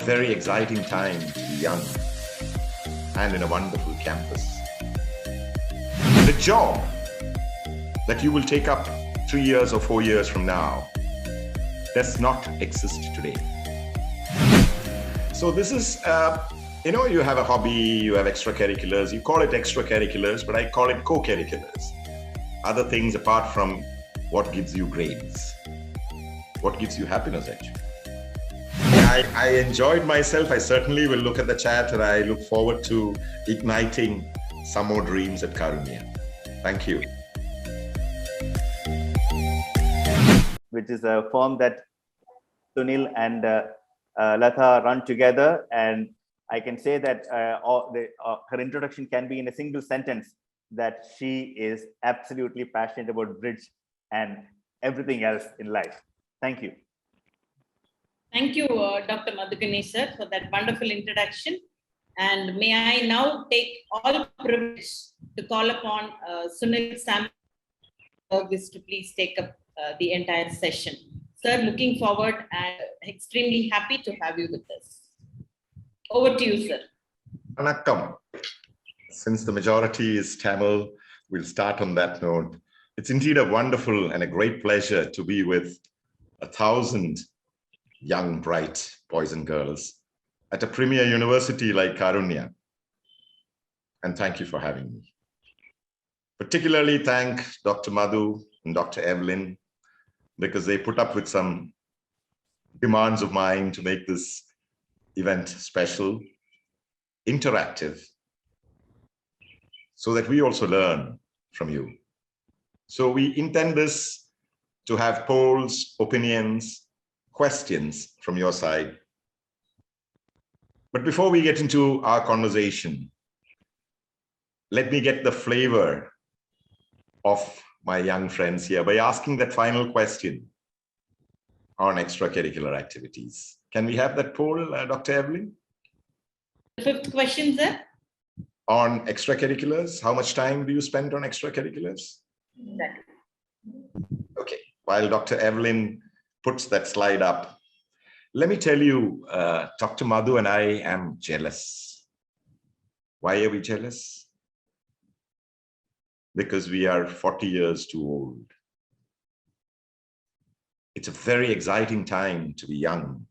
Very exciting time to be young and in a wonderful campus. The job that you will take up 3 years or 4 years from now does not exist today. So this is, you have a hobby, you have extracurriculars, you call it extracurriculars, but I call it co-curriculars. Other things apart from what gives you grades, what gives you happiness actually. I enjoyed myself. I certainly will look at the chat and I look forward to igniting some more dreams at Karunya. Thank you. Which is a firm that Sunil and Latha run together. And I can say that her introduction can be in a single sentence, that she is absolutely passionate about bridge and everything else in life. Thank you. Thank you, Dr. Madhukani sir, for that wonderful introduction. And may I now take all privilege to call upon Sunil Varghese to please take up the entire session. Sir, looking forward and extremely happy to have you with us. Over to you, sir. Vanakkam. Since the majority is Tamil, we'll start on that note. It's indeed a wonderful and a great pleasure to be with 1,000 young, bright boys and girls at a premier university like Karunya. And thank you for having me. Particularly thank Dr. Madhu and Dr. Evelyn, because they put up with some demands of mine to make this event special, interactive, so that we also learn from you. So we intend this to have polls, opinions, questions from your side. But before we get into our conversation, let me get the flavor of my young friends here by asking that final question on extracurricular activities. Can we have that poll, Dr. Evelyn? The fifth question, sir. On extracurriculars, how much time do you spend on extracurriculars? Exactly. Okay, while Dr. Evelyn puts that slide up, let me tell you, Dr. Madhu and I am jealous. Why are we jealous? Because we are 40 years too old. It's a very exciting time to be young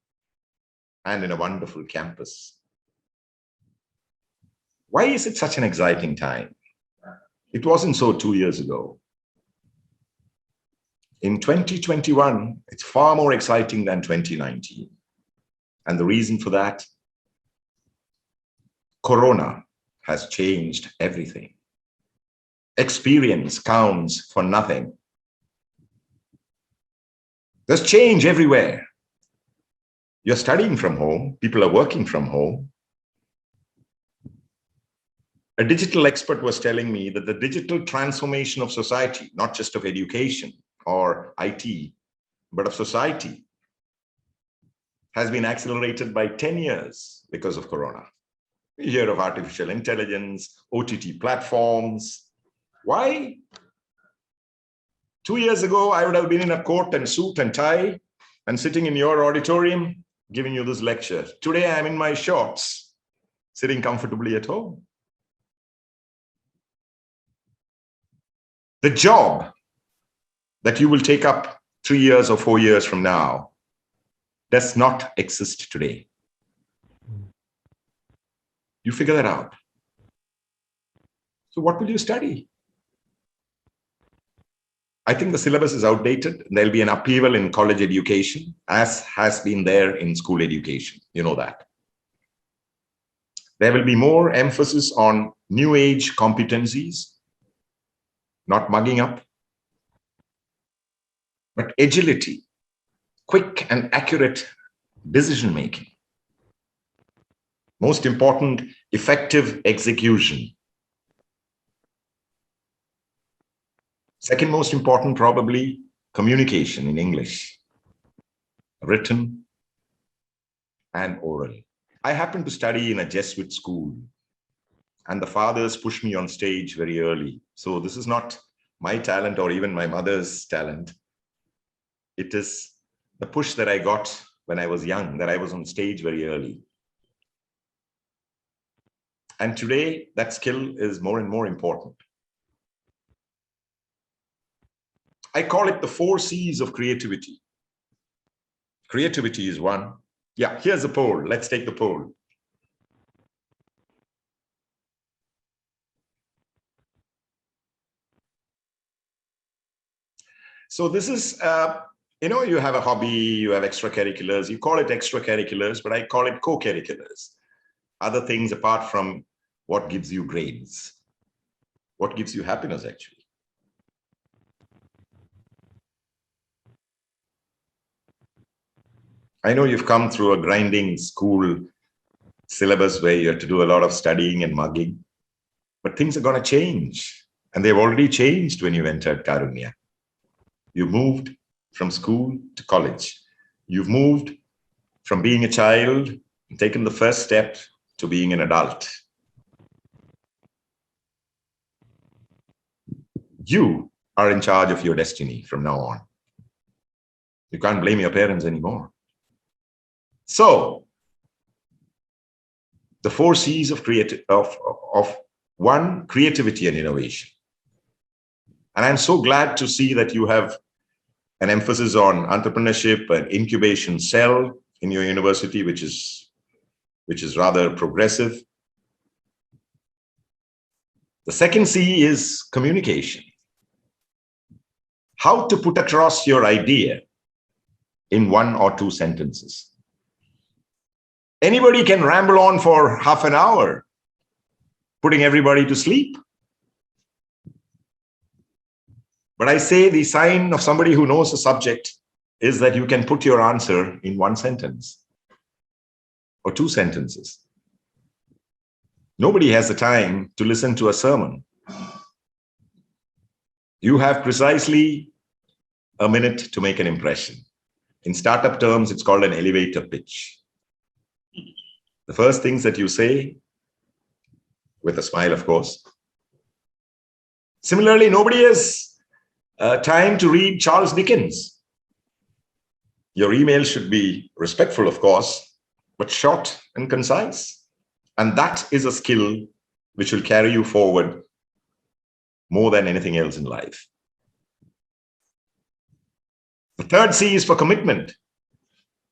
and in a wonderful campus. Why is it such an exciting time? It wasn't so 2 years ago. In 2021, it's far more exciting than 2019. And the reason for that, Corona has changed everything. Experience counts for nothing. There's change everywhere. You're studying from home, people are working from home. A digital expert was telling me that the digital transformation of society, not just of education or IT, but of society, has been accelerated by 10 years because of Corona. We hear of artificial intelligence, OTT platforms. Why? 2 years ago, I would have been in a coat and suit and tie and sitting in your auditorium giving you this lecture. Today, I'm in my shorts, sitting comfortably at home. The job that you will take up 3 years or 4 years from now does not exist today. You figure that out. So what will you study? I think the syllabus is outdated. There'll be an upheaval in college education, as has been there in school education. You know that. There will be more emphasis on new age competencies, not mugging up, but agility, quick and accurate decision making. Most important, effective execution. Second most important, probably, communication in English, written and oral. I happened to study in a Jesuit school, and the fathers pushed me on stage very early. So this is not my talent or even my mother's talent. It is the push that I got when I was young, that I was on stage very early. And today, that skill is more and more important. I call it the 4 C's of creativity. Creativity is one. Yeah, here's a poll. Let's take the poll. So this is, you have a hobby, you have extracurriculars. You call it extracurriculars, but I call it co-curriculars. Other things apart from what gives you grades. What gives you happiness, actually. I know you've come through a grinding school syllabus where you have to do a lot of studying and mugging, but things are going to change. And they've already changed when you entered Karunya. You moved from school to college. You've moved from being a child and taken the first step to being an adult. You are in charge of your destiny from now on. You can't blame your parents anymore. So, the 4 C's of one, creativity and innovation. And I'm so glad to see that you have an emphasis on entrepreneurship and incubation cell in your university, which is rather progressive. The second C is communication. How to put across your idea in 1 or 2 sentences. Anybody can ramble on for half an hour, putting everybody to sleep. But I say the sign of somebody who knows the subject is that you can put your answer in 1 sentence or 2 sentences. Nobody has the time to listen to a sermon. You have precisely a minute to make an impression. In startup terms, it's called an elevator pitch. The first things that you say, with a smile, of course. Similarly, nobody has time to read Charles Dickens. Your email should be respectful, of course, but short and concise. And that is a skill which will carry you forward more than anything else in life. The third C is for commitment.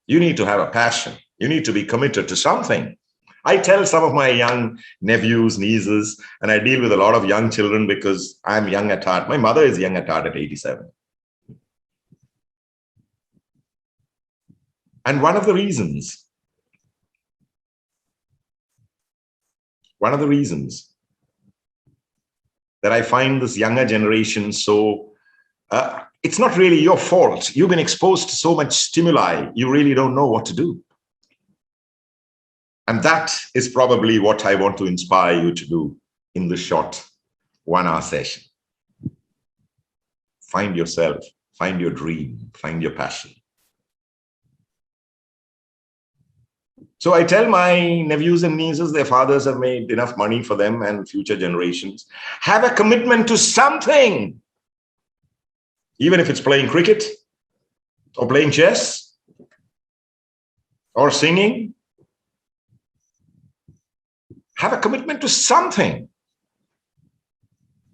You need to have a passion. You need to be committed to something. I tell some of my young nephews, nieces, and I deal with a lot of young children because I'm young at heart. My mother is young at heart at 87. And one of the reasons that I find this younger generation so, it's not really your fault. You've been exposed to so much stimuli, you really don't know what to do. And that is probably what I want to inspire you to do in this short 1-hour session. Find yourself, find your dream, find your passion. So I tell my nephews and nieces, their fathers have made enough money for them and future generations. Have a commitment to something. Even if it's playing cricket or playing chess or singing. Have a commitment to something.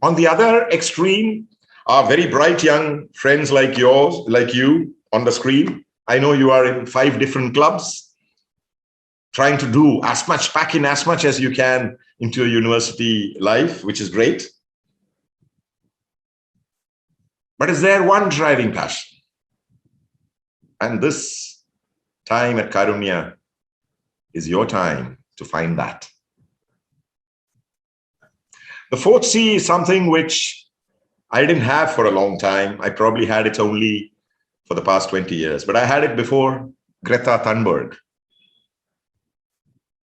On the other extreme are very bright young friends like yours, like you on the screen. I know you are in 5 different clubs, trying to do as much, pack in as much as you can into your university life, which is great. But is there one driving passion? And this time at Karunya is your time to find that. The 4th C is something which I didn't have for a long time. I probably had it only for the past 20 years, but I had it before Greta Thunberg.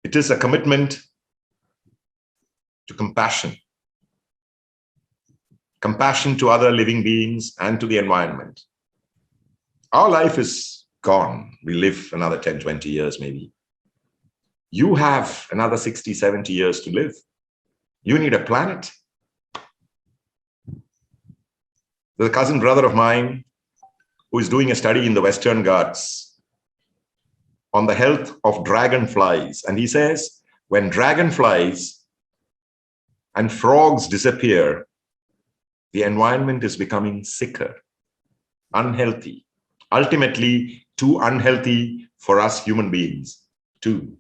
It is a commitment to compassion. Compassion to other living beings and to the environment. Our life is gone. We live another 10, 20 years maybe. You have another 60, 70 years to live. You need a planet. There's a cousin brother of mine who is doing a study in the Western Ghats. on the health of dragonflies. And he says, when dragonflies and frogs disappear, the environment is becoming sicker, unhealthy, ultimately too unhealthy for us human beings too.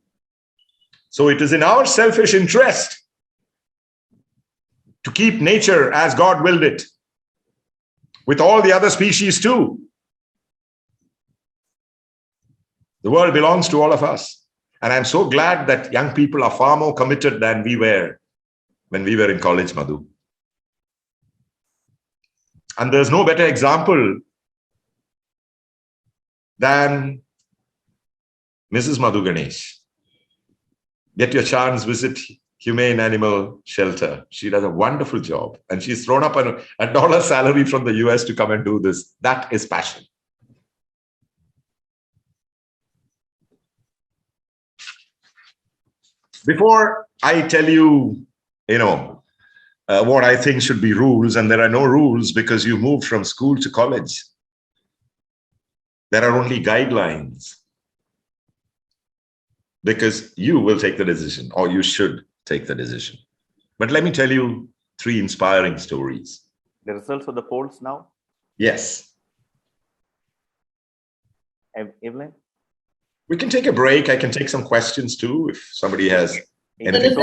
So it is in our selfish interest to keep nature as God willed it, with all the other species too. The world belongs to all of us. And I'm so glad that young people are far more committed than we were when we were in college, Madhu. And there's no better example than Mrs. Madhu Ganesh. Get your chance, visit Humane Animal Shelter. She does a wonderful job. And she's thrown up a dollar salary from the US to come and do this. That is passion. Before I tell you, what I think should be rules, and there are no rules because you moved from school to college. There are only guidelines because you will take the decision, or you should take the decision. But let me tell you 3 inspiring stories. The results of the polls now? Yes. Evelyn? We can take a break. I can take some questions too if somebody has anything.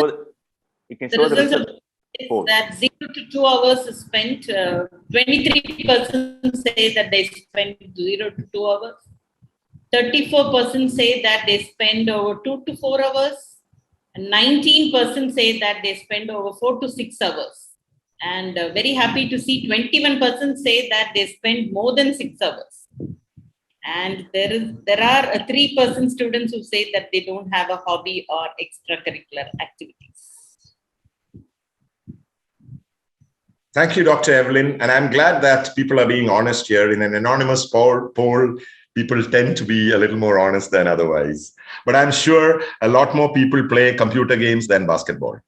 You can show the results. Is that 0 to 2 hours is spent. 23% say that they spend 0 to 2 hours. 34% say that they spend over 2 to 4 hours. And 19% say that they spend over 4 to 6 hours. And very happy to see 21% say that they spend more than 6 hours. And there are 3% students who say that they don't have a hobby or extracurricular activities. Thank you, Dr. Evelyn. And I'm glad that people are being honest here. In an anonymous poll, people tend to be a little more honest than otherwise. But I'm sure a lot more people play computer games than basketball.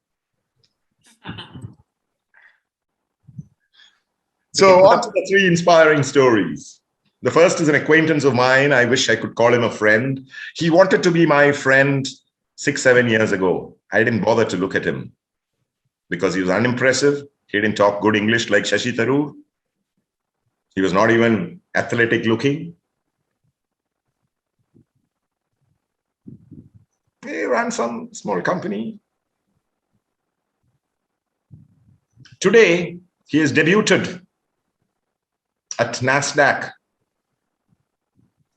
So on to the 3 inspiring stories. The first is an acquaintance of mine. I wish I could call him a friend. He wanted to be my friend 6-7 years ago. I didn't bother to look at him because he was unimpressive. He didn't talk good English like Shashi Tharoor. He was not even athletic looking. He ran some small company. Today, he has debuted at NASDAQ,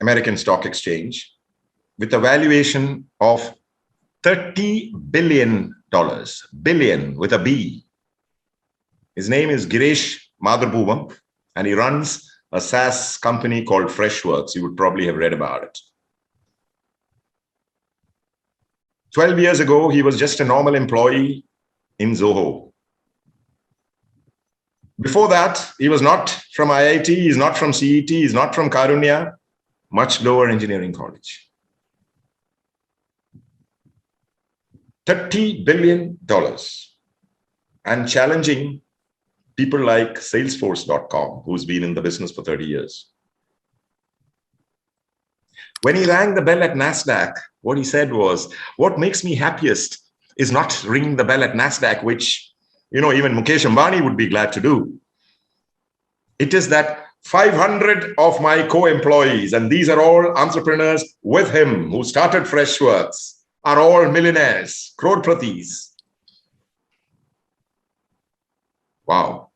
American Stock Exchange, with a valuation of $30 billion, billion with a B. His name is Girish Madhurabhuvam, and he runs a SaaS company called Freshworks. You would probably have read about it. 12 years ago, he was just a normal employee in Zoho. Before that, he was not from IIT, he's not from CET, he's not from Karunya, much lower engineering college. $30 billion and challenging people like Salesforce.com, who's been in the business for 30 years. When he rang the bell at NASDAQ, what he said was, what makes me happiest is not ringing the bell at NASDAQ, which, even Mukesh Ambani would be glad to do. It is that 500 of my co-employees, and these are all entrepreneurs with him who started Freshworks, are all millionaires, crore-pratis. Wow.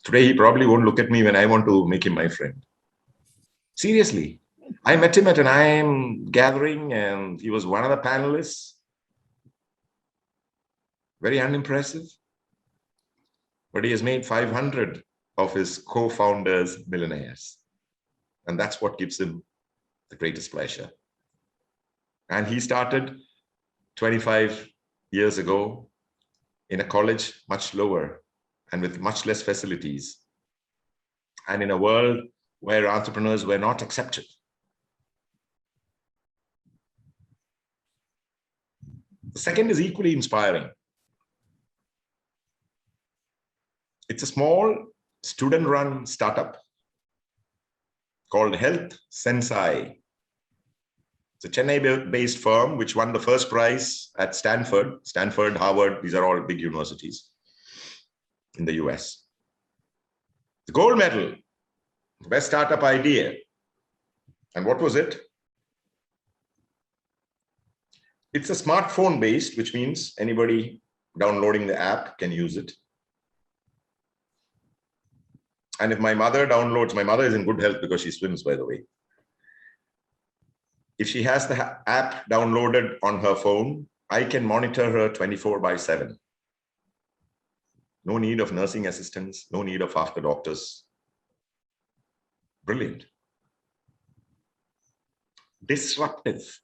Today, he probably won't look at me when I want to make him my friend. Seriously. I met him at an IIM gathering and he was one of the panelists. Very unimpressive. But he has made 500 of his co-founders millionaires. And that's what gives him the greatest pleasure. And he started 25 years ago in a college much lower and with much less facilities, and in a world where entrepreneurs were not accepted. The second is equally inspiring. It's a small student-run startup called Health Sensei. It's a Chennai-based firm which won the first prize at Stanford, Harvard. These are all big universities in the US. The gold medal, best startup idea. And what was it? It's a smartphone based, which means anybody downloading the app can use it. And if my mother downloads, my mother is in good health because she swims, by the way. If she has the app downloaded on her phone, I can monitor her 24/7. No need of nursing assistants, no need of after doctors. Brilliant. Disruptive,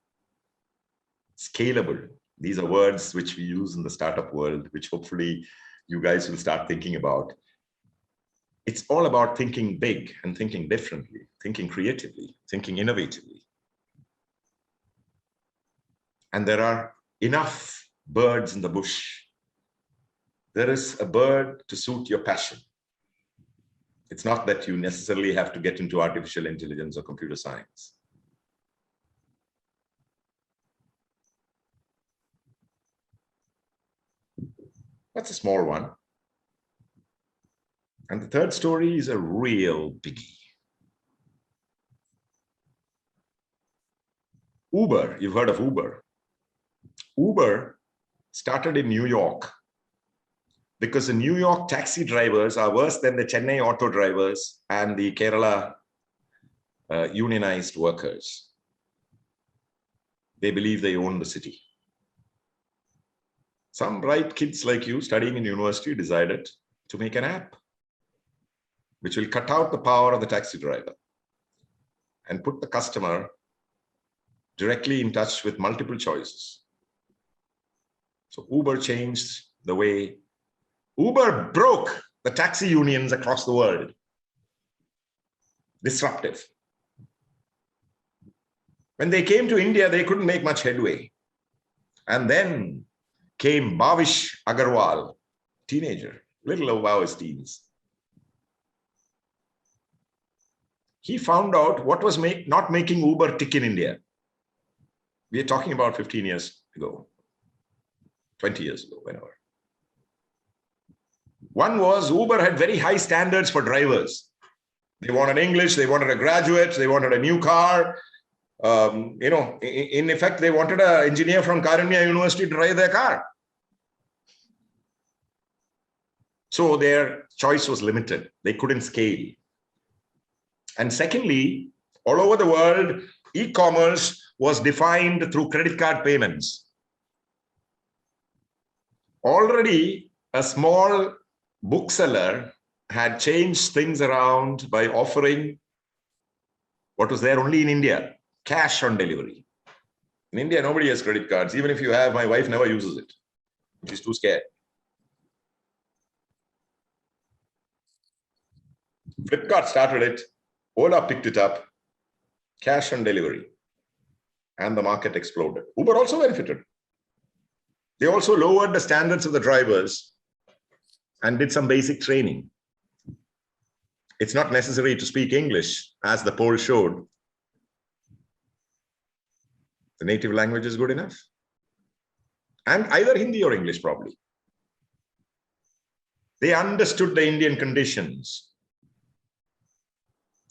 scalable. These are words which we use in the startup world, which hopefully you guys will start thinking about. It's all about thinking big and thinking differently, thinking creatively, thinking innovatively. And there are enough birds in the bush. There is a bird to suit your passion. It's not that you necessarily have to get into artificial intelligence or computer science. That's a small one. And the third story is a real biggie. Uber, you've heard of Uber. Uber started in New York because the New York taxi drivers are worse than the Chennai auto drivers and the Kerala unionized workers. They believe they own the city. Some bright kids like you studying in university decided to make an app which will cut out the power of the taxi driver and put the customer directly in touch with multiple choices. So Uber changed the way. Uber broke the taxi unions across the world. Disruptive. When they came to India, they couldn't make much headway. And then came Bhavish Agarwal, teenager, little above his teens. He found out what was not making Uber tick in India. We are talking about 15 years ago, 20 years ago, whenever. One was Uber had very high standards for drivers. They wanted English, they wanted a graduate, they wanted a new car. In effect, they wanted an engineer from Karunya University to drive their car. So their choice was limited. They couldn't scale. And secondly, all over the world, e-commerce was defined through credit card payments. Already, a small bookseller had changed things around by offering what was there only in India, cash on delivery. In India, nobody has credit cards. Even if you have, my wife never uses it. She's too scared. Flipkart started it. Ola picked it up. Cash on delivery. And the market exploded. Uber also benefited. They also lowered the standards of the drivers and did some basic training. It's not necessary to speak English, as the poll showed. The native language is good enough. And either Hindi or English, probably. They understood the Indian conditions.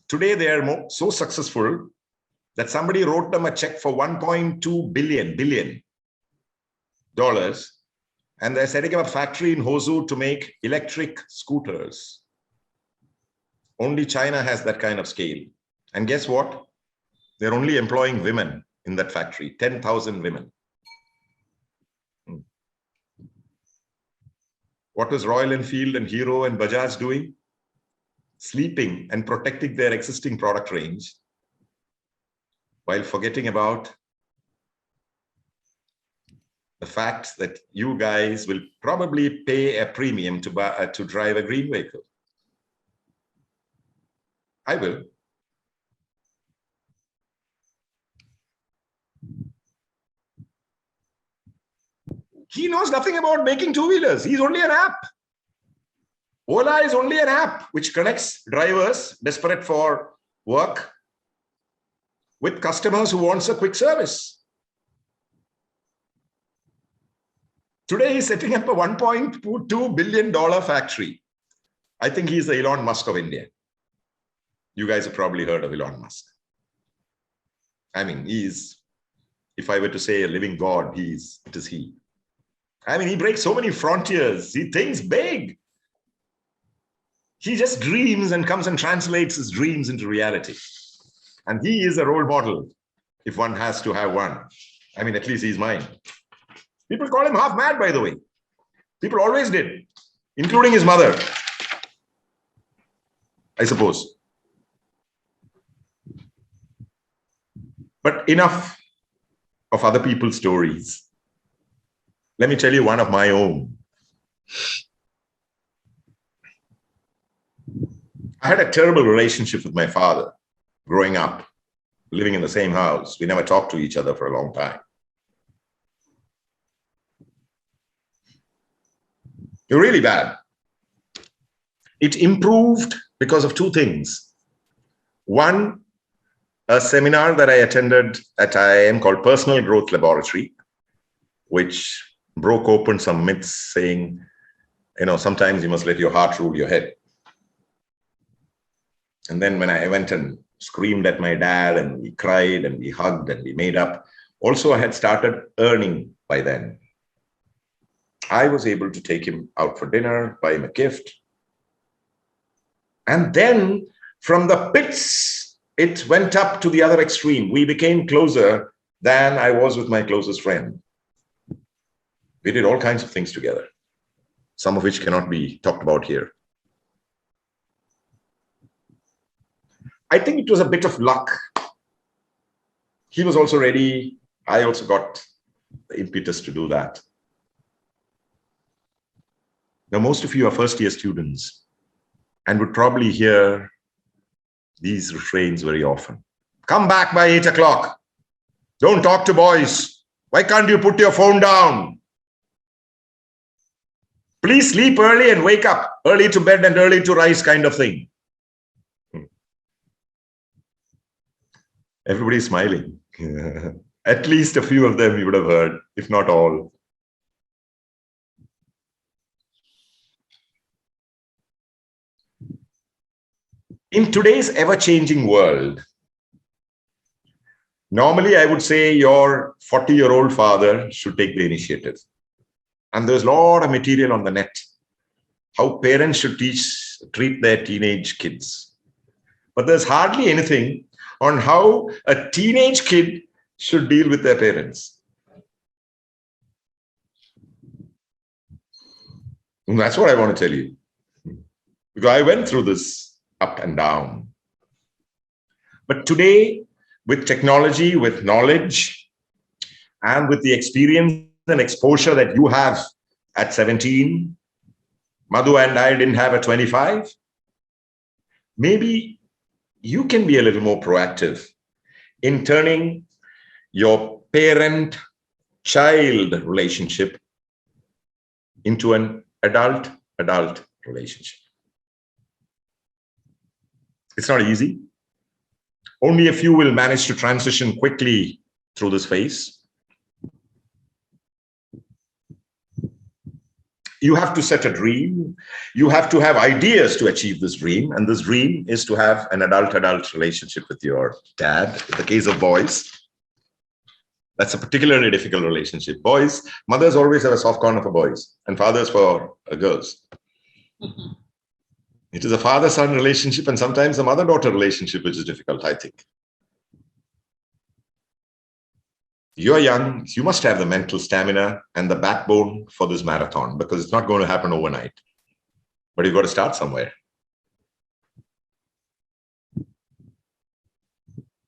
Today, they are so successful that somebody wrote them a check for $1.2 billion, and they're setting up a factory in Hosur to make electric scooters. Only China has that kind of scale. And guess what? They're only employing women in that factory, 10,000 women. What was Royal Enfield and Hero and Bajaj doing? Sleeping and protecting their existing product range while forgetting about the fact that you guys will probably pay a premium to drive a green vehicle. I will. He knows nothing about making two-wheelers. He's only an app. Ola is only an app which connects drivers desperate for work with customers who wants a quick service. Today, he's setting up a $1.2 billion factory. I think he's the Elon Musk of India. You guys have probably heard of Elon Musk. I mean, if I were to say a living God, it is he. I mean, he breaks so many frontiers. He thinks big. He just dreams and comes and translates his dreams into reality. And he is a role model, if one has to have one. I mean, at least he's mine. People call him half mad, by the way. People always did, including his mother, I suppose. But enough of other people's stories. Let me tell you one of my own. I had a terrible relationship with my father growing up, living in the same house. We never talked to each other for a long time. You're really bad. It improved because of two things. One, a seminar that I attended at IIM called Personal Growth Laboratory, which broke open some myths saying, sometimes you must let your heart rule your head. And then when I went and screamed at my dad and we cried and we hugged and we made up, also I had started earning by then. I was able to take him out for dinner, buy him a gift. And then from the pits, it went up to the other extreme. We became closer than I was with my closest friend. We did all kinds of things together, some of which cannot be talked about here. I think it was a bit of luck. He was also ready. I also got the impetus to do that. Now, most of you are first-year students and would probably hear these refrains very often. Come back by 8 o'clock. Don't talk to boys. Why can't you put your phone down? Please sleep early and wake up early to bed and early to rise kind of thing. Everybody's smiling. At least a few of them you would have heard, if not all. In today's ever-changing world, normally I would say your 40-year-old father should take the initiative. And there's a lot of material on the net, how parents should treat their teenage kids. But there's hardly anything on how a teenage kid should deal with their parents. And that's what I want to tell you. Because I went through this up and down. But today, with technology, with knowledge, and with the experience and exposure that you have at 17, Madhu and I didn't have at 25, maybe you can be a little more proactive in turning your parent-child relationship into an adult-adult relationship. It's not easy. Only a few will manage to transition quickly through this phase. You have to set a dream. You have to have ideas to achieve this dream. And this dream is to have an adult-adult relationship with your dad. In the case of boys, that's a particularly difficult relationship. Boys, mothers always have a soft corner for boys and fathers for girls. Mm-hmm. It is a father-son relationship and sometimes a mother-daughter relationship, which is difficult, I think. You're young, you must have the mental stamina and the backbone for this marathon because it's not going to happen overnight. But you've got to start somewhere.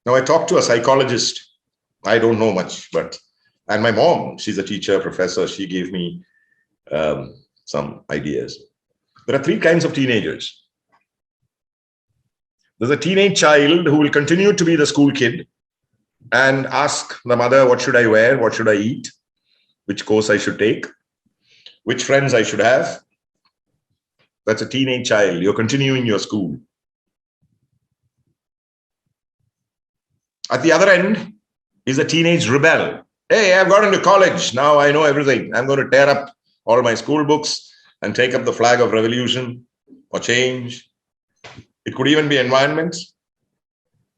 Now, I talked to a psychologist. I don't know much, and my mom, she's a teacher, professor. She gave me some ideas. There are three kinds of teenagers. There's a teenage child who will continue to be the school kid and ask the mother, what should I wear? What should I eat? Which course I should take? Which friends I should have? That's a teenage child. You're continuing your school. At the other end is a teenage rebel. Hey, I've got into college. Now I know everything. I'm going to tear up all my school books and take up the flag of revolution or change. It could even be environment.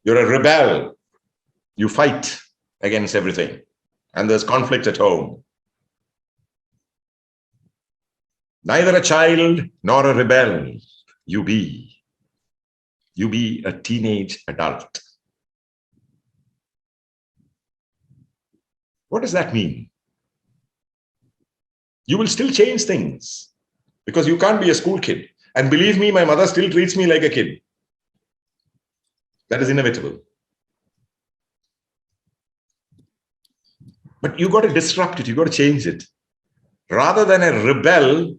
You're a rebel. You fight against everything. And there's conflict at home. Neither a child nor a rebel. You be a teenage adult. What does that mean? You will still change things because you can't be a school kid. And believe me, my mother still treats me like a kid. That is inevitable. But you got to disrupt it. You got to change it. Rather than a rebel,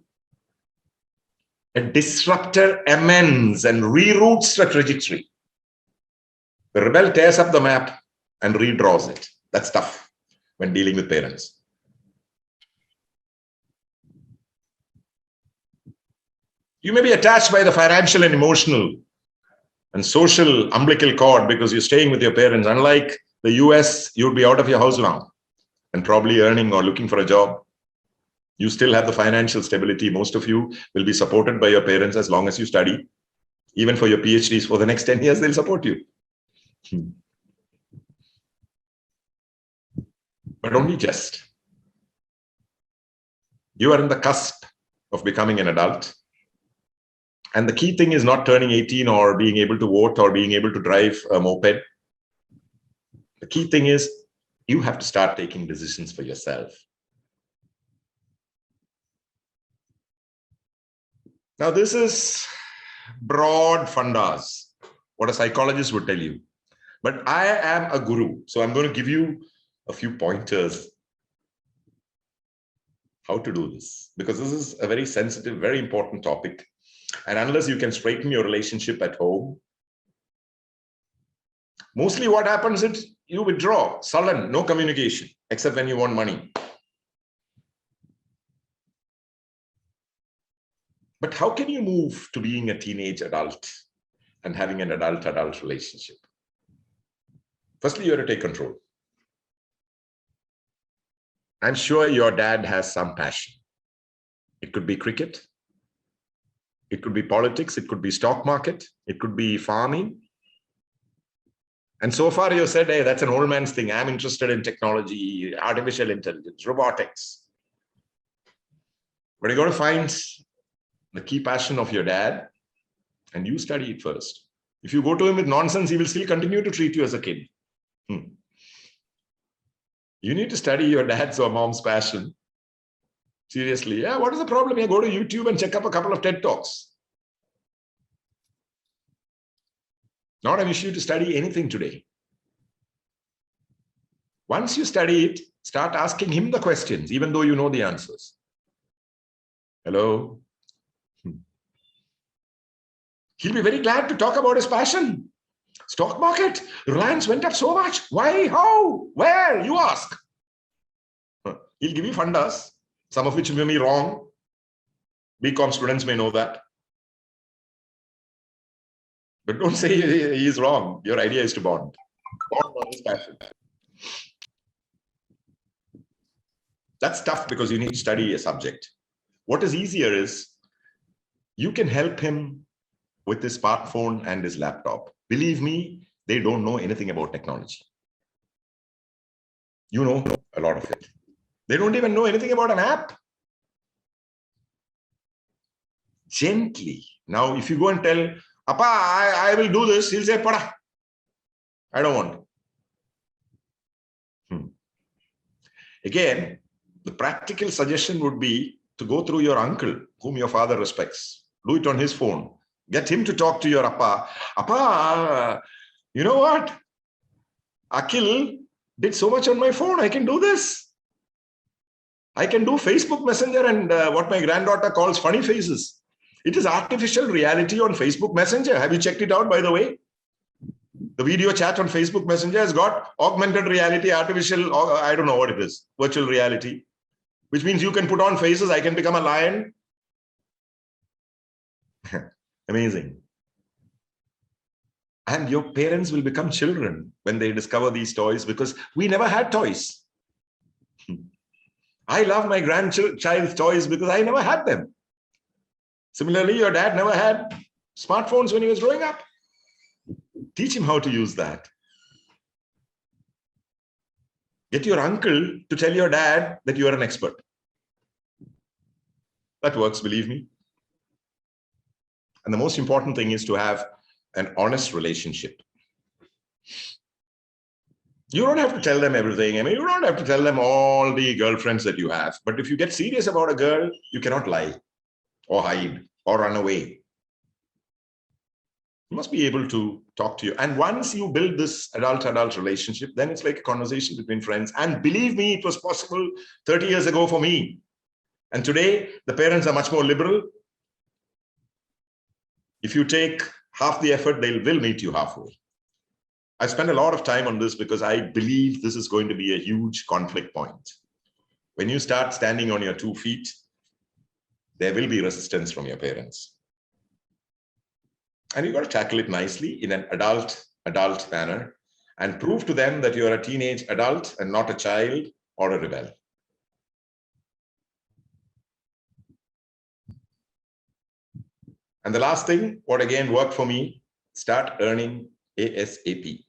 a disruptor amends and reroutes the trajectory. The rebel tears up the map and redraws it. That's tough when dealing with parents. You may be attached by the financial and emotional and social umbilical cord because you're staying with your parents. Unlike the US, you'll be out of your house now and probably earning or looking for a job. You still have the financial stability. Most of you will be supported by your parents as long as you study. Even for your PhDs for the next 10 years, they'll support you. But only just. You are in the cusp of becoming an adult. And the key thing is not turning 18 or being able to vote or being able to drive a moped. The key thing is you have to start taking decisions for yourself. Now, this is broad fundas, what a psychologist would tell you. But I am a guru, so I'm going to give you a few pointers how to do this, because this is a very sensitive, very important topic. And unless you can straighten your relationship at home, mostly what happens is you withdraw, sullen, no communication, except when you want money. But how can you move to being a teenage adult and having an adult-adult relationship? Firstly, you have to take control. I'm sure your dad has some passion. It could be cricket. It could be politics. It could be stock market. It could be farming. And so far you said, hey, that's an old man's thing. I'm interested in technology, artificial intelligence, robotics. But you got to find the key passion of your dad and you study it first. If you go to him with nonsense, he will still continue to treat you as a kid. You need to study your dad's or mom's passion. Seriously, yeah, what is the problem? You go to YouTube and check up a couple of TED Talks. Not an issue to study anything today. Once you study it, start asking him the questions, even though you know the answers. Hello? He'll be very glad to talk about his passion. Stock market, Reliance went up so much. Why? How? Where? You ask. He'll give you fundas, some of which may be wrong. BCom students may know that. But don't say he is wrong. Your idea is to bond. Bond on his passion. That's tough because you need to study a subject. What is easier is you can help him with his smartphone and his laptop. Believe me, they don't know anything about technology. You know a lot of it. They don't even know anything about an app. Gently. Now, if you go and tell, Appa, I will do this, he'll say, Pada, I don't want. Again, the practical suggestion would be to go through your uncle, whom your father respects. Do it on his phone. Get him to talk to your Appa. Appa, you know what? Akhil did so much on my phone. I can do this. I can do Facebook Messenger and what my granddaughter calls funny faces. It is artificial reality on Facebook Messenger. Have you checked it out, by the way? The video chat on Facebook Messenger has got augmented reality, artificial, I don't know what it is, virtual reality, which means you can put on faces. I can become a lion. Amazing. And your parents will become children when they discover these toys, because we never had toys. I love my grandchild's toys because I never had them. Similarly, your dad never had smartphones when he was growing up. Teach him how to use that. Get your uncle to tell your dad that you are an expert. That works, believe me. And the most important thing is to have an honest relationship. You don't have to tell them everything. I mean, you don't have to tell them all the girlfriends that you have. But if you get serious about a girl, you cannot lie or hide or run away. You must be able to talk to you. And once you build this adult-adult relationship, then it's like a conversation between friends. And believe me, it was possible 30 years ago for me. And today, the parents are much more liberal. If you take half the effort, they will meet you halfway. I spend a lot of time on this because I believe this is going to be a huge conflict point. When you start standing on your 2 feet, there will be resistance from your parents. And you've got to tackle it nicely in an adult manner and prove to them that you're a teenage adult and not a child or a rebel. And the last thing, what again worked for me, start earning ASAP.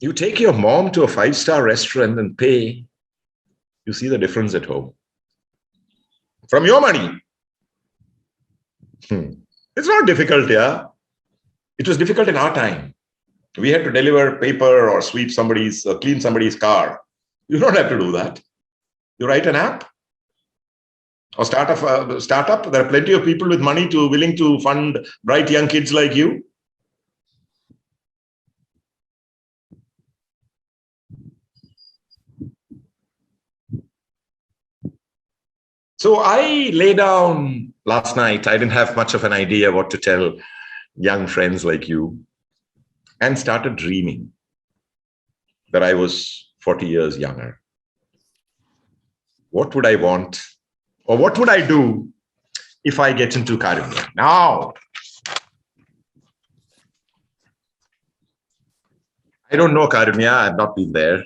You take your mom to a 5-star restaurant and pay, you see the difference at home. From your money. It's not difficult, yeah. It was difficult in our time. We had to deliver paper or sweep somebody's, or clean somebody's car. You don't have to do that. You write an app or start a startup. There are plenty of people with money willing to fund bright young kids like you. So I lay down last night. I didn't have much of an idea what to tell young friends like you, and started dreaming that I was 40 years younger. What would I want, or what would I do if I get into Karunya? Now, I don't know Karunya. I've not been there.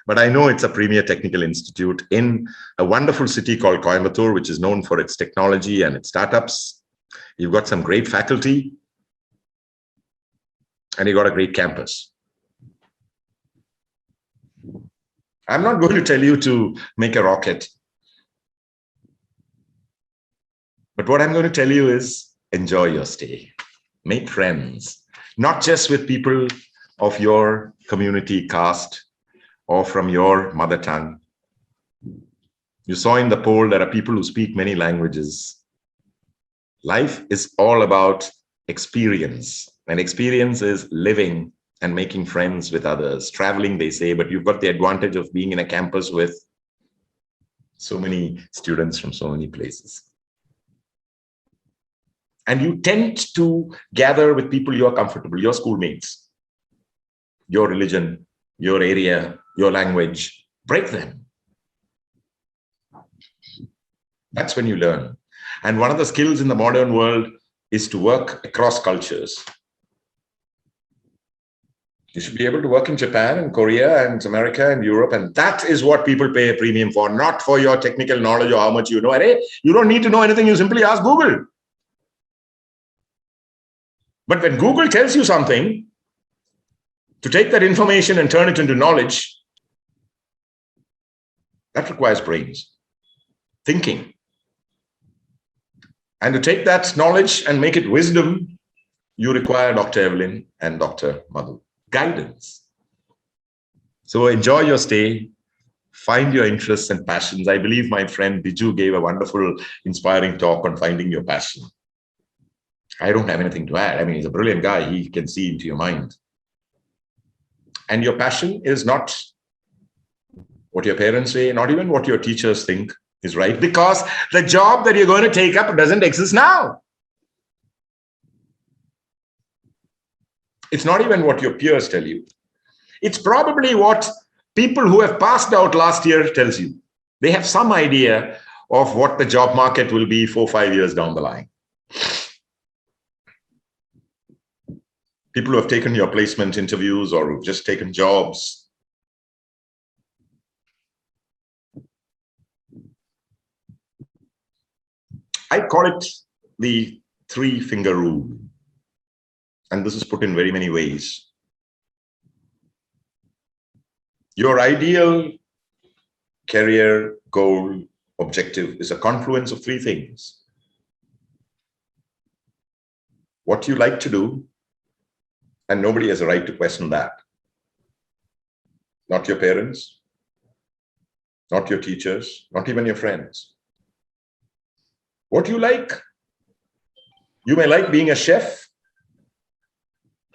But I know it's a premier technical institute in a wonderful city called Coimbatore, which is known for its technology and its startups. You've got some great faculty, and you've got a great campus. I'm not going to tell you to make a rocket. But what I'm going to tell you is enjoy your stay. Make friends, not just with people of your community, caste, or from your mother tongue. You saw in the poll there are people who speak many languages. Life is all about experience, and experience is living and making friends with others. Traveling, they say, but you've got the advantage of being in a campus with so many students from so many places. And you tend to gather with people you are comfortable, your schoolmates, your religion, your area, your language. Break them. That's when you learn. And one of the skills in the modern world is to work across cultures. You should be able to work in Japan and Korea and America and Europe, and that is what people pay a premium for, not for your technical knowledge or how much you know. Hey, you don't need to know anything, you simply ask Google. But when Google tells you something, to take that information and turn it into knowledge, that requires brains, thinking. And to take that knowledge and make it wisdom, you require Dr. Evelyn and Dr. Madhu. Guidance. So enjoy your stay, find your interests and passions. I believe my friend Biju gave a wonderful, inspiring talk on finding your passion. I don't have anything to add. I mean, he's a brilliant guy. He can see into your mind. And your passion is not what your parents say, not even what your teachers think is right, because the job that you're going to take up doesn't exist now. It's not even what your peers tell you. It's probably what people who have passed out last year tells you. They have some idea of what the job market will be 4 or 5 years down the line. people who have taken your placement interviews or who've just taken jobs. I call it the 3-finger rule. And this is put in very many ways. Your ideal career goal objective is a confluence of 3 things. What you like to do, and nobody has a right to question that. Not your parents, not your teachers, not even your friends. What you like. You may like being a chef.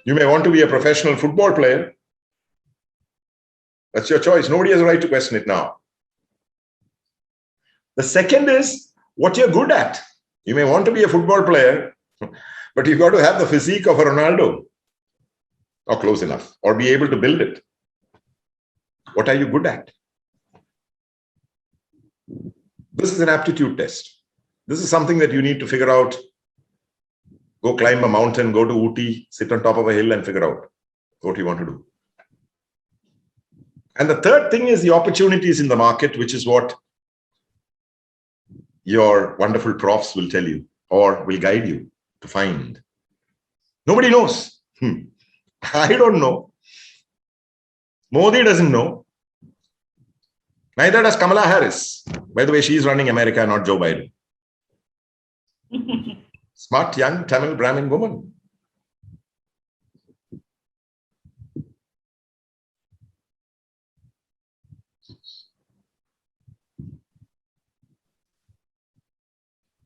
You may want to be a professional football player. That's your choice. Nobody has a right to question it now. The second is what you're good at. You may want to be a football player, but you've got to have the physique of a Ronaldo, or close enough, or be able to build it. What are you good at? This is an aptitude test. This is something that you need to figure out. Go climb a mountain, go to Ooty, sit on top of a hill and figure out what you want to do. And the third thing is the opportunities in the market, which is what your wonderful profs will tell you or will guide you to find. Nobody knows. I don't know. Modi doesn't know. Neither does Kamala Harris. By the way, she's running America, not Joe Biden. Smart, young Tamil Brahmin woman.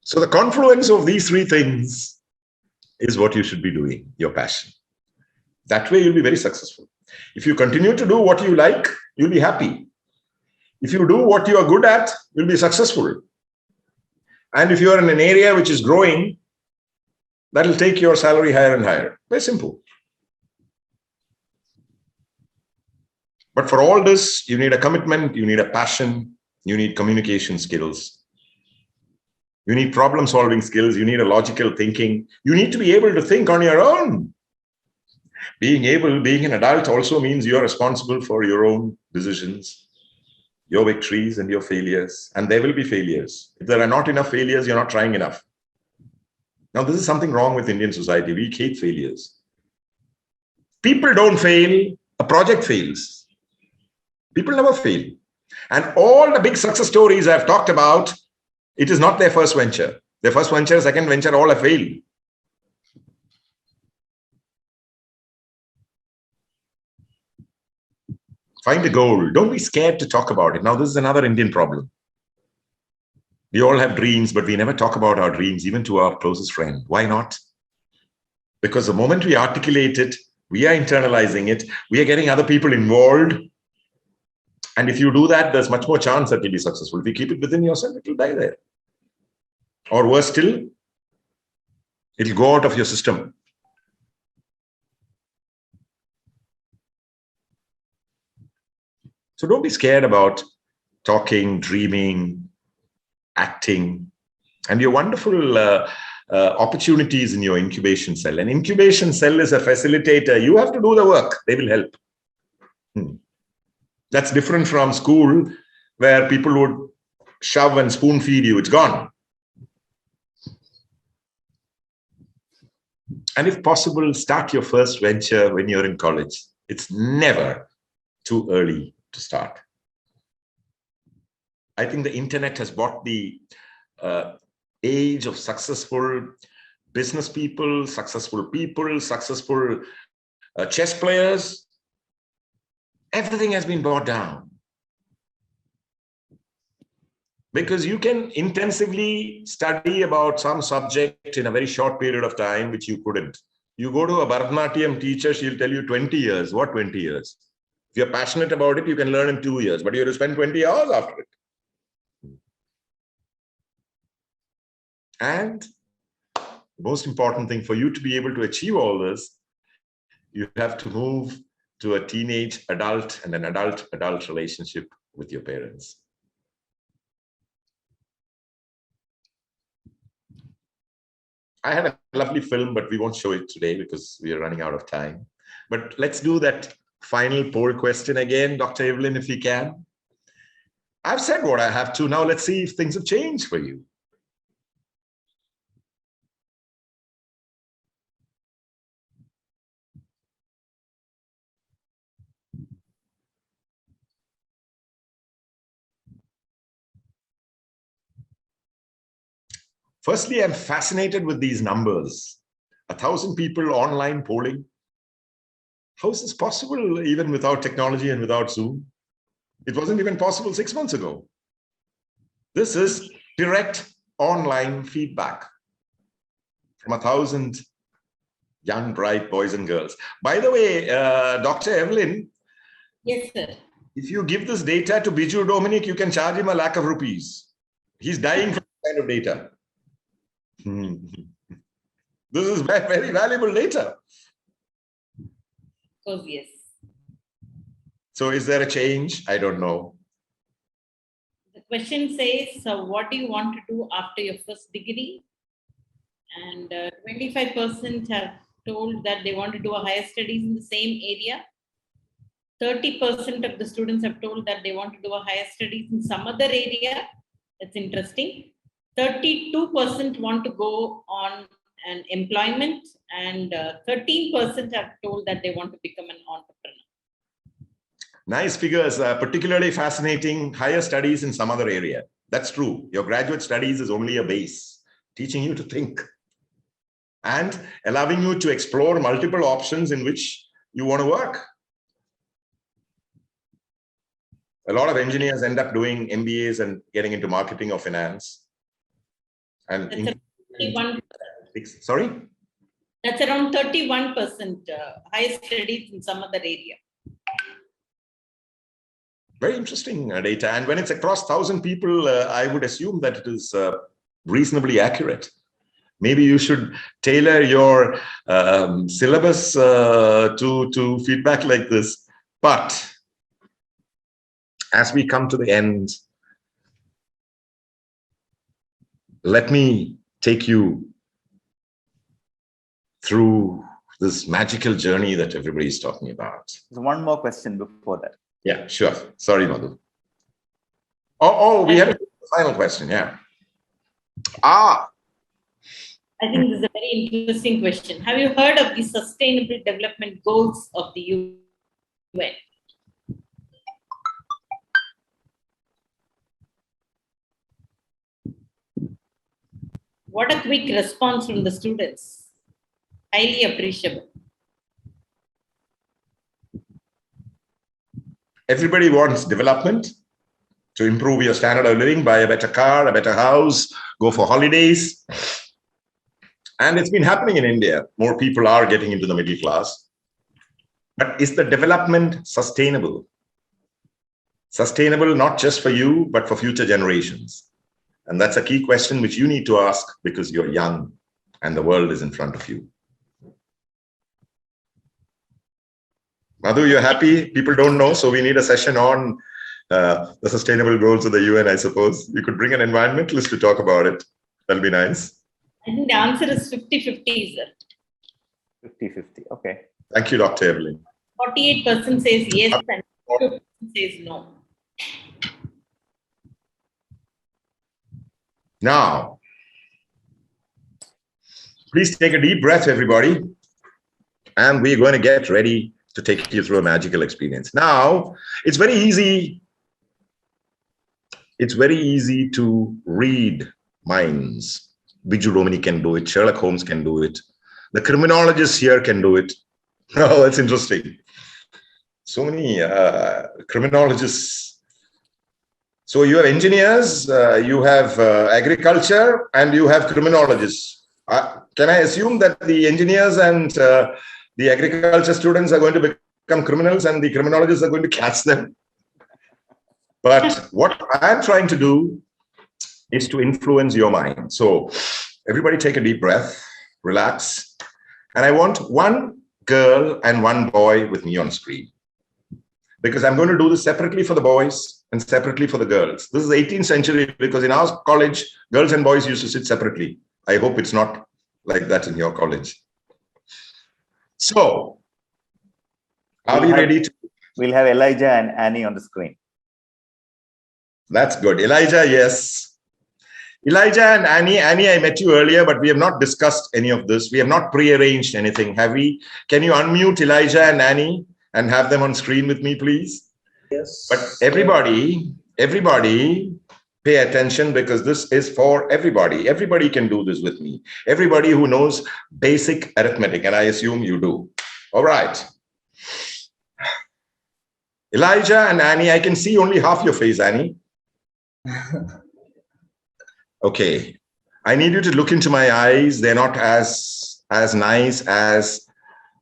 So the confluence of these 3 things is what you should be doing, your passion. That way you'll be very successful. If you continue to do what you like, you'll be happy. If you do what you are good at, you'll be successful. And if you are in an area which is growing, that'll take your salary higher and higher. Very simple. But for all this, you need a commitment, you need a passion, you need communication skills. You need problem-solving skills. You need a logical thinking. You need to be able to think on your own. Being an adult also means you're responsible for your own decisions, your victories and your failures. And there will be failures. If there are not enough failures, you're not trying enough. Now, this is something wrong with Indian society. We hate failures. People don't fail. A project fails. People never fail. And all the big success stories I've talked about, it is not their first venture. Their first venture, second venture, all have failed. Find a goal. Don't be scared to talk about it. Now, this is another Indian problem. We all have dreams, but we never talk about our dreams, even to our closest friend. Why not? Because the moment we articulate it, we are internalizing it. We are getting other people involved. And if you do that, there's much more chance that you'll be successful. If you keep it within yourself, it will die there. Or worse still, it'll go out of your system. So don't be scared about talking, dreaming, acting, and your wonderful opportunities in your incubation cell. An incubation cell is a facilitator. You have to do the work. They will help. That's different from school, where people would shove and spoon feed you. It's gone. And if possible, start your first venture when you're in college. It's never too early to start. I think the internet has brought the age of successful business people, successful chess players. Everything has been brought down. Because you can intensively study about some subject in a very short period of time, which you couldn't. You go to a Bharatanatyam teacher, she'll tell you 20 years. What 20 years? If you're passionate about it, you can learn in 2 years, but you have to spend 20 hours after it. And the most important thing for you to be able to achieve all this, you have to move to a teenage adult and an adult relationship with your parents. I had a lovely film, but we won't show it today because we are running out of time. But let's do that final poll question again, Dr. Evelyn, if you can. I've said what I have to. Now let's see if things have changed for you. Firstly, I'm fascinated with these numbers. 1,000 people online polling. How is this possible even without technology and without Zoom? It wasn't even possible 6 months ago. This is direct online feedback from 1,000 young, bright boys and girls. By the way, Dr. Evelyn. Yes, sir. If you give this data to Biju Dominic, you can charge him ₹1,00,000. He's dying for this kind of data. This is very valuable data. Of course, yes. So is there a change? I don't know. The question says, what do you want to do after your first degree? And 25% have told that they want to do a higher studies in the same area. 30% of the students have told that they want to do a higher studies in some other area. That's interesting. 32% want to go on an employment, and 13% have told that they want to become an entrepreneur. Nice figures, particularly fascinating, higher studies in some other area. That's true. Your graduate studies is only a base, teaching you to think and allowing you to explore multiple options in which you want to work. A lot of engineers end up doing MBAs and getting into marketing or finance. And sorry? That's around 31% higher studies in some other area. Very interesting data. And when it's across 1,000 people, I would assume that it is reasonably accurate. Maybe you should tailor your syllabus to feedback like this. But as we come to the end, let me take you through this magical journey that everybody is talking about. There's one more question before that. Yeah, sure. Sorry, Madhu. Oh, we have a final question. Yeah. I think this is a very interesting question. Have you heard of the Sustainable Development Goals of the UN? What a quick response from the students. Highly appreciable. Everybody wants development to improve your standard of living, buy a better car, a better house, go for holidays. And it's been happening in India. More people are getting into the middle class. But is the development sustainable? Sustainable not just for you, but for future generations. And that's a key question which you need to ask because you're young and the world is in front of you. Madhu, you're happy? People don't know, so we need a session on the sustainable goals of the UN, I suppose. You could bring an environmentalist to talk about it. That'll be nice. I think the answer is 50-50, sir. 50-50, okay. Thank you, Dr. Evelyn. 48% says yes and 2% says no. Now, please take a deep breath, everybody. And we're going to get ready to take you through a magical experience. Now, it's very easy. It's very easy to read minds. Biju Dominic can do it. Sherlock Holmes can do it. The criminologists here can do it. Oh, that's interesting. So many criminologists. So you have engineers, you have agriculture, and you have criminologists. Can I assume that the engineers and the agriculture students are going to become criminals and the criminologists are going to catch them? But what I'm trying to do is to influence your mind. So everybody take a deep breath, relax. And I want one girl and one boy with me on screen, because I'm going to do this separately for the boys and separately for the girls. This is 18th century because in our college, girls and boys used to sit separately. I hope it's not like that in your college. So, are we ready to? We'll have Elijah and Annie on the screen. That's good. Elijah, yes. Elijah and Annie. Annie, I met you earlier, but we have not discussed any of this. We have not pre-arranged anything, have we? Can you unmute Elijah and Annie and have them on screen with me, please? Yes. But everybody pay attention, because this is for everybody. Everybody can do this with me. Everybody who knows basic arithmetic, and I assume you do. All right. Elijah and Annie, I can see only half your face, Annie. Okay. I need you to look into my eyes. They're not as nice as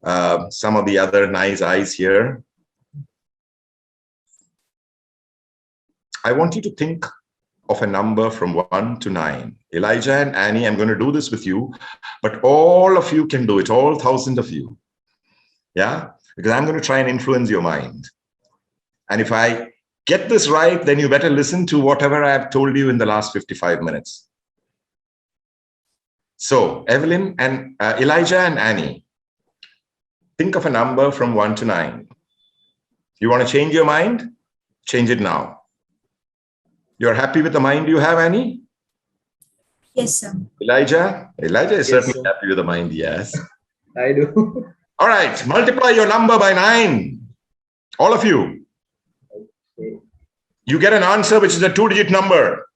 some of the other nice eyes here. I want you to think of a number from 1 to 9. Elijah and Annie, I'm going to do this with you, but all of you can do it, all 1,000 of you. Yeah, because I'm going to try and influence your mind. And if I get this right, then you better listen to whatever I have told you in the last 55 minutes. So Evelyn and Elijah and Annie, think of a number from 1 to 9. You want to change your mind? Change it now. You're happy with the mind you have, Annie? Yes, sir. Elijah? Elijah is Yes, certainly sir. happy with the mind, yes. I do. All right, multiply your number by 9. All of you. Okay. You get an answer which is a 2-digit number.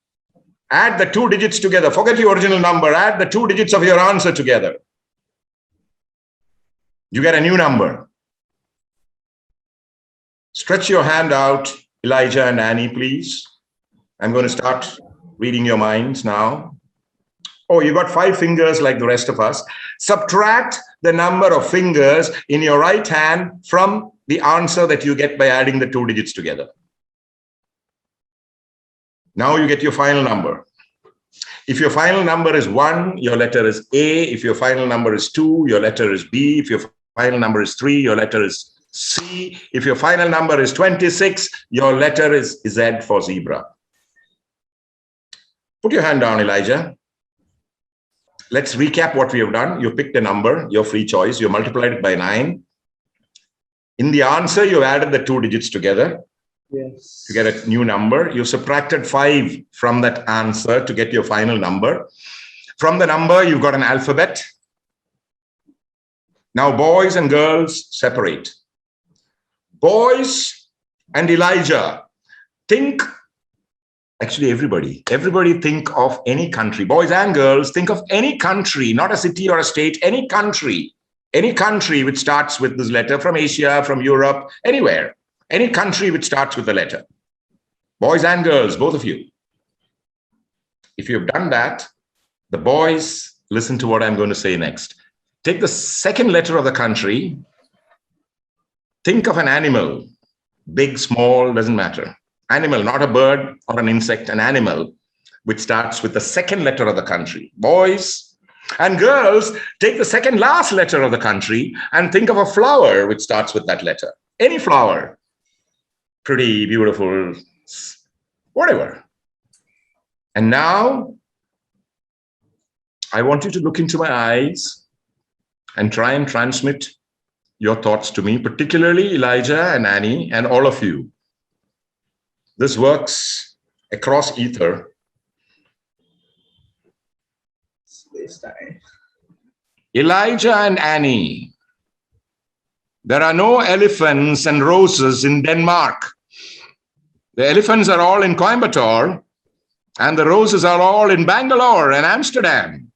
Add the 2 digits together. Forget your original number. Add the 2 digits of your answer together. You get a new number. Stretch your hand out, Elijah and Annie, please. I'm going to start reading your minds now. Oh, you got 5 fingers like the rest of us. Subtract the number of fingers in your right hand from the answer that you get by adding the 2 digits together. Now you get your final number. If your final number is 1, your letter is A. If your final number is 2, your letter is B. If your final number is 3, your letter is C. If your final number is 26, your letter is Z for zebra. Put your hand down, Elijah. Let's recap what we have done. You picked a number, your free choice. You multiplied it by 9. In the answer, you added the 2 digits together. Yes. To get a new number. You subtracted 5 from that answer to get your final number. From the number, you've got an alphabet. Now, boys and girls separate. Boys and Elijah, think, actually everybody think of any country. Boys and girls, think of any country, not a city or a state, any country which starts with this letter, from Asia, from Europe, anywhere. Any country which starts with the letter. Boys and girls, both of you. If you've done that, the boys, listen to what I'm going to say next. Take the second letter of the country. Think of an animal. Big, small, doesn't matter. Animal, not a bird or an insect, an animal which starts with the second letter of the country. Boys and girls, take the second last letter of the country and think of a flower which starts with that letter. Any flower. Pretty, beautiful, whatever. And now, I want you to look into my eyes and try and transmit your thoughts to me, particularly Elijah and Annie and all of you. This works across ether. Space-time. Elijah and Annie, there are no elephants and roses in Denmark. The elephants are all in Coimbatore, and the roses are all in Bangalore and Amsterdam.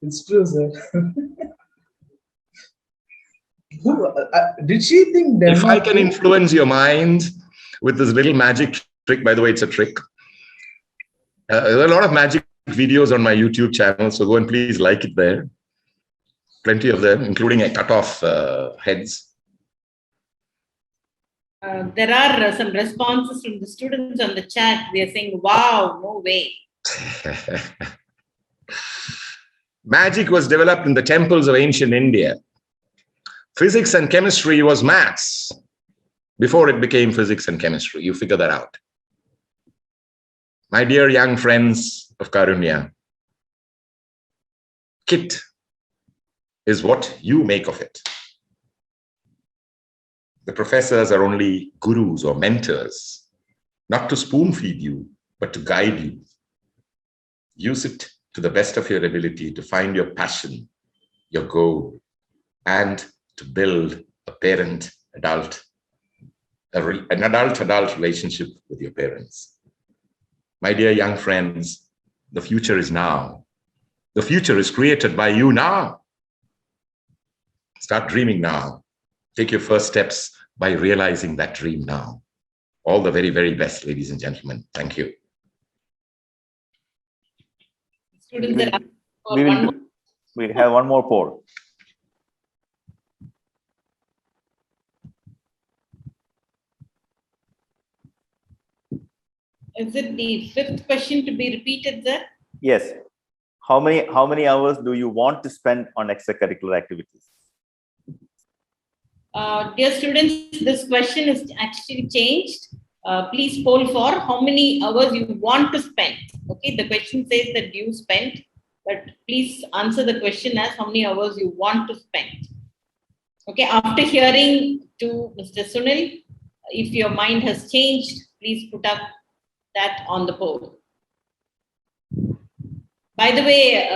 It's true, sir. Did she think Denmark? If I can influence your mind with this little magic trick, by the way, it's a trick. There are a lot of magic videos on my YouTube channel, so go and please like it there. Plenty of them, including a cut-off heads. There are some responses from the students on the chat. They are saying, wow, no way. Magic was developed in the temples of ancient India. Physics and chemistry was maths before it became physics and chemistry. You figure that out. My dear young friends of Karunya, kit is what you make of it. The professors are only gurus or mentors, not to spoon feed you, but to guide you. Use it to the best of your ability to find your passion, your goal, and to build a parent-adult, an adult-adult relationship with your parents. My dear young friends, the future is now. The future is created by you now. Start dreaming now. Take your first steps by realizing that dream now. All the very, very best, ladies and gentlemen. Thank you. Students are asking for We one will more. we'll have one more poll. Is it the fifth question to be repeated, sir? Yes. How many hours do you want to spend on extracurricular activities? Dear students, this question is actually changed. Please poll for how many hours you want to spend. Okay, the question says that you spend, but please answer the question as how many hours you want to spend. Okay, after hearing to Mr. Sunil, if your mind has changed, please put up that on the poll. By the way,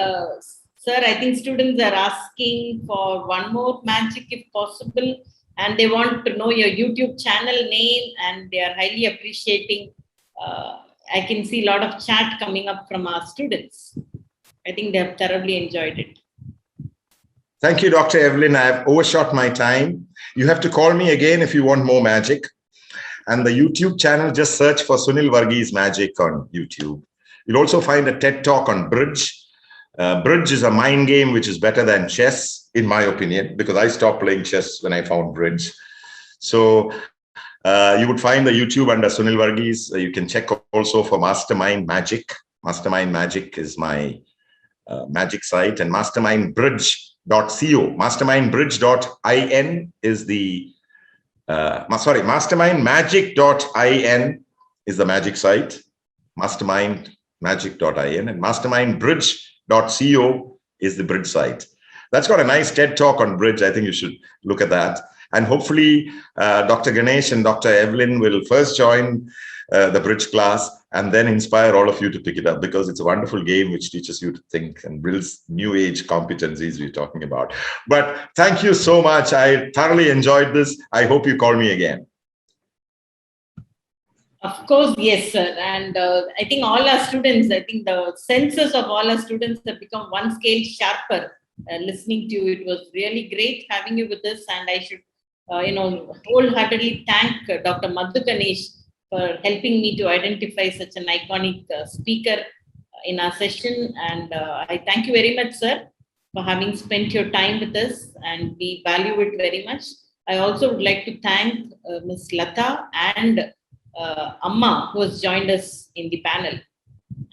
sir, I think students are asking for one more magic if possible, and they want to know your YouTube channel name, and they are highly appreciating. I can see a lot of chat coming up from our students. I think they have thoroughly enjoyed it. Thank you, Dr. Evelyn. I have overshot my time. You have to call me again if you want more magic. And the YouTube channel, just search for Sunil Varghese Magic on YouTube. You'll also find a TED Talk on bridge. Bridge is a mind game which is better than chess, in my opinion, because I stopped playing chess when I found bridge. So you would find the YouTube under Sunil Varghese. You can check also for Mastermind Magic. Mastermind Magic is my magic site, and mastermindbridge.co. Mastermindbridge.in is the mastermindmagic.in is the magic site. Mastermindmagic.in, and mastermindbridge.co is the bridge site. That's got a nice TED Talk on bridge. I think you should look at that. And hopefully Dr. Ganesh and Dr. Evelyn will first join the bridge class and then inspire all of you to pick it up, because it's a wonderful game which teaches you to think and builds new age competencies we're talking about. But thank you so much. I thoroughly enjoyed this. I hope you call me again. Of course, yes, sir. And I think all our students, I think the senses of all our students have become one scale sharper. Listening to you, it was really great having you with us. And I should, wholeheartedly thank Dr. Madhu Ganesh for helping me to identify such an iconic speaker in our session. And I thank you very much, sir, for having spent your time with us, and we value it very much. I also would like to thank Ms. Lata and Amma, who has joined us in the panel.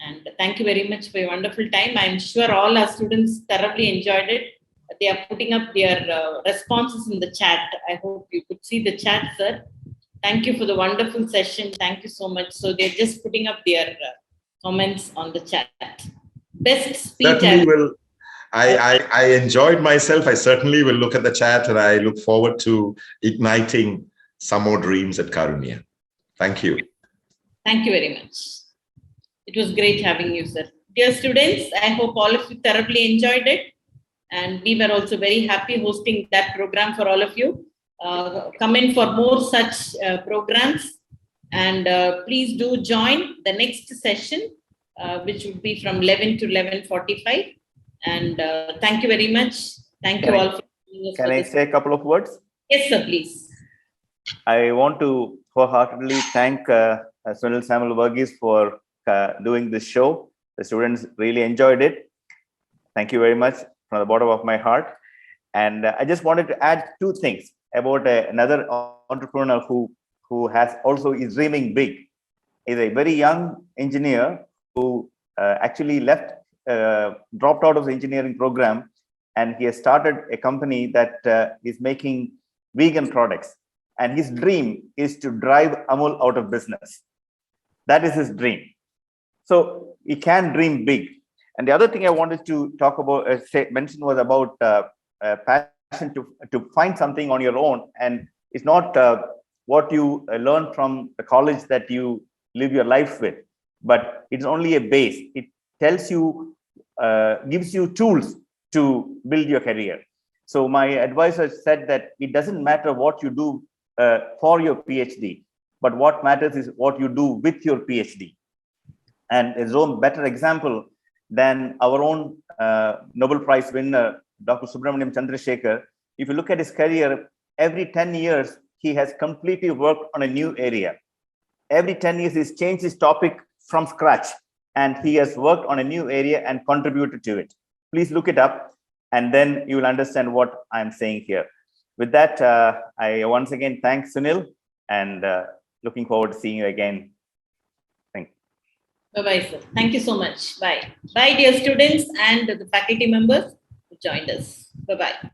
And thank you very much for your wonderful time. I'm sure all our students thoroughly enjoyed it. They are putting up their responses in the chat. I hope you could see the chat, sir. Thank you for the wonderful session. Thank you so much. So they're just putting up their comments on the chat. Best speech. Certainly will. I enjoyed myself. I certainly will look at the chat, and I look forward to igniting some more dreams at Karunya. Thank you. Thank you very much. It was great having you, sir. Dear students, I hope all of you thoroughly enjoyed it. And we were also very happy hosting that program for all of you. Come in for more such programs. And please do join the next session, which would be from 11 to 11:45. And thank you very much. Thank you all for joining us. Can I say a couple of words? Yes, sir, please. I want to wholeheartedly thank Sunil Samuel Varghese for doing this show. The students really enjoyed it. Thank you very much from the bottom of my heart. And I just wanted to add two things about another entrepreneur who has also is dreaming big. He's a very young engineer who actually dropped out of the engineering program, and he has started a company that is making vegan products. And his dream is to drive Amul out of business. That is his dream. So you can dream big. And the other thing I wanted to talk about, mention was about passion to find something on your own. And it's not what you learn from the college that you live your life with, but it's only a base. It tells you, gives you tools to build your career. So my advisor said that it doesn't matter what you do for your PhD, but what matters is what you do with your PhD. And there's no better example than our own Nobel Prize winner, Dr. Subramaniam Chandrasekhar. If you look at his career, every 10 years, he has completely worked on a new area. Every 10 years, he's changed his topic from scratch, and he has worked on a new area and contributed to it. Please look it up, and then you will understand what I'm saying here. With that, I once again thank Sunil, and looking forward to seeing you again. Bye-bye, sir. Thank you so much. Bye. Bye, dear students and the faculty members who joined us. Bye-bye.